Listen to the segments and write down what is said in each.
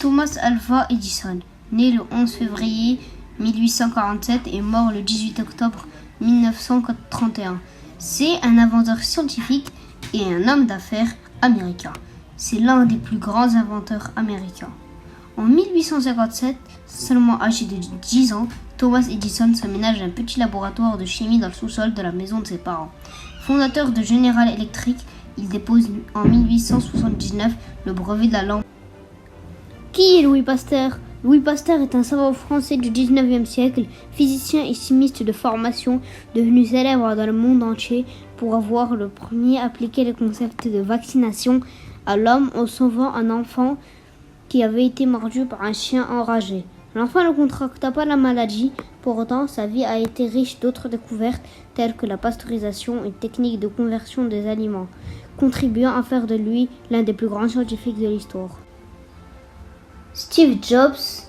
Thomas Alva Edison, né le 11 février 1847 et mort le 18 octobre 1931. C'est un inventeur scientifique et un homme d'affaires américain. C'est l'un des plus grands inventeurs américains. En 1857, seulement âgé de 10 ans, Thomas Edison s'aménage un petit laboratoire de chimie dans le sous-sol de la maison de ses parents. Fondateur de General Electric, il dépose en 1879 le brevet de la lampe. Qui est Louis Pasteur ? Louis Pasteur est un savant français du 19e siècle, physicien et chimiste de formation, devenu célèbre dans le monde entier pour avoir le premier appliqué le concept de vaccination à l'homme en sauvant un enfant qui avait été mordu par un chien enragé. L'enfant ne contracta pas la maladie, pour autant sa vie a été riche d'autres découvertes telles que la pasteurisation et techniques de conversion des aliments, contribuant à faire de lui l'un des plus grands scientifiques de l'histoire. Steve Jobs,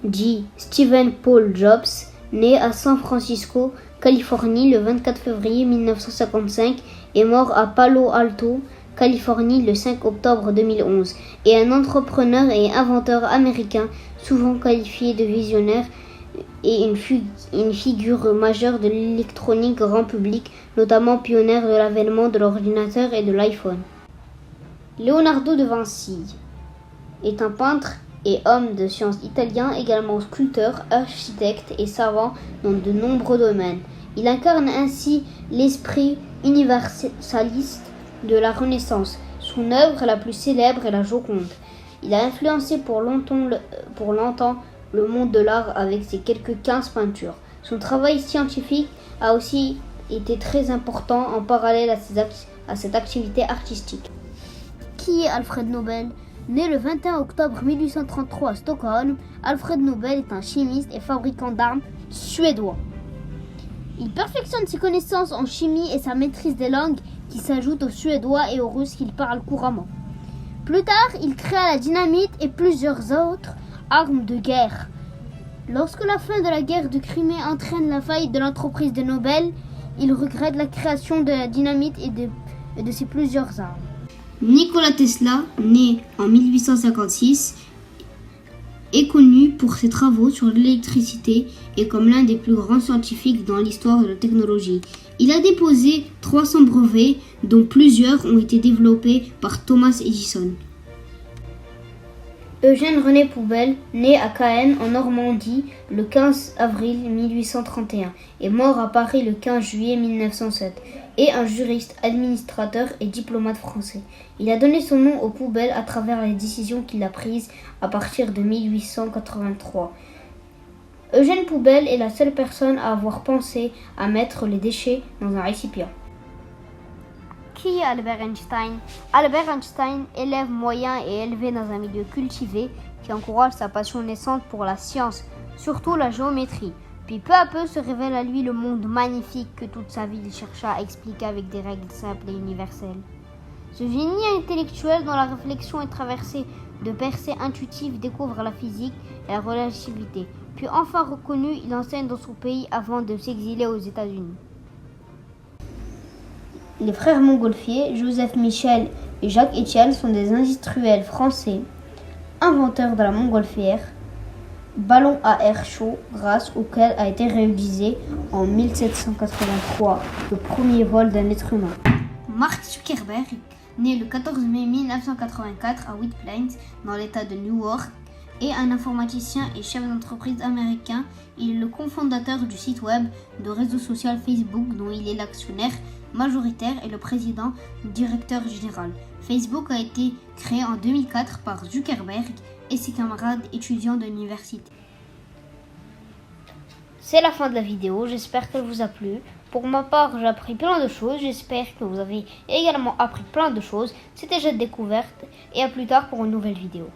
dit Stephen Paul Jobs, né à San Francisco, Californie le 24 février 1955 et mort à Palo Alto, Californie le 5 octobre 2011, est un entrepreneur et inventeur américain souvent qualifié de visionnaire et une figure majeure de l'électronique grand public, notamment pionnière de l'avènement de l'ordinateur et de l'iPhone. Leonardo da Vinci est un peintre et homme de sciences italien, également sculpteur, architecte et savant dans de nombreux domaines. Il incarne ainsi l'esprit universaliste de la Renaissance. Son œuvre la plus célèbre est la Joconde. Il a influencé pour longtemps le monde de l'art avec ses quelques 15 peintures. Son travail scientifique a aussi été très important en parallèle à cette activité artistique. Qui est Alfred Nobel ? Né le 21 octobre 1833 à Stockholm, Alfred Nobel est un chimiste et fabricant d'armes suédois. Il perfectionne ses connaissances en chimie et sa maîtrise des langues qui s'ajoutent au suédois et au russe qu'il parle couramment. Plus tard, il créa la dynamite et plusieurs autres armes de guerre. Lorsque la fin de la guerre de Crimée entraîne la faillite de l'entreprise de Nobel, il regrette la création de la dynamite et de ses plusieurs armes. Nikola Tesla, né en 1856, est connu pour ses travaux sur l'électricité et comme l'un des plus grands scientifiques dans l'histoire de la technologie. Il a déposé 300 brevets, dont plusieurs ont été développés par Thomas Edison. Eugène René Poubelle, né à Caen en Normandie le 15 avril 1831 et mort à Paris le 15 juillet 1907, est un juriste, administrateur et diplomate français. Il a donné son nom aux poubelles à travers les décisions qu'il a prises à partir de 1883. Eugène Poubelle est la seule personne à avoir pensé à mettre les déchets dans un récipient. Qui est Albert Einstein ? Albert Einstein, élève moyen et élevé dans un milieu cultivé qui encourage sa passion naissante pour la science, surtout la géométrie. Puis peu à peu se révèle à lui le monde magnifique que toute sa vie il chercha à expliquer avec des règles simples et universelles. Ce génie intellectuel dont la réflexion est traversée de percées intuitives découvre la physique et la relativité. Puis enfin reconnu, il enseigne dans son pays avant de s'exiler aux États-Unis. Les frères Montgolfier, Joseph Michel et Jacques Etienne sont des industriels français, inventeurs de la montgolfière, ballon à air chaud grâce auquel a été réalisé en 1783 le premier vol d'un être humain. Mark Zuckerberg, né le 14 mai 1984 à White Plains, dans l'état de New York, est un informaticien et chef d'entreprise américain. Il est le cofondateur du site web de réseau social Facebook dont il est l'actionnaire majoritaire et le président directeur général. Facebook a été créé en 2004 par Zuckerberg et ses camarades étudiants de l'université. C'est la fin de la vidéo, j'espère qu'elle vous a plu. Pour ma part, j'ai appris plein de choses, j'espère que vous avez également appris plein de choses. C'était Jette Découverte et à plus tard pour une nouvelle vidéo.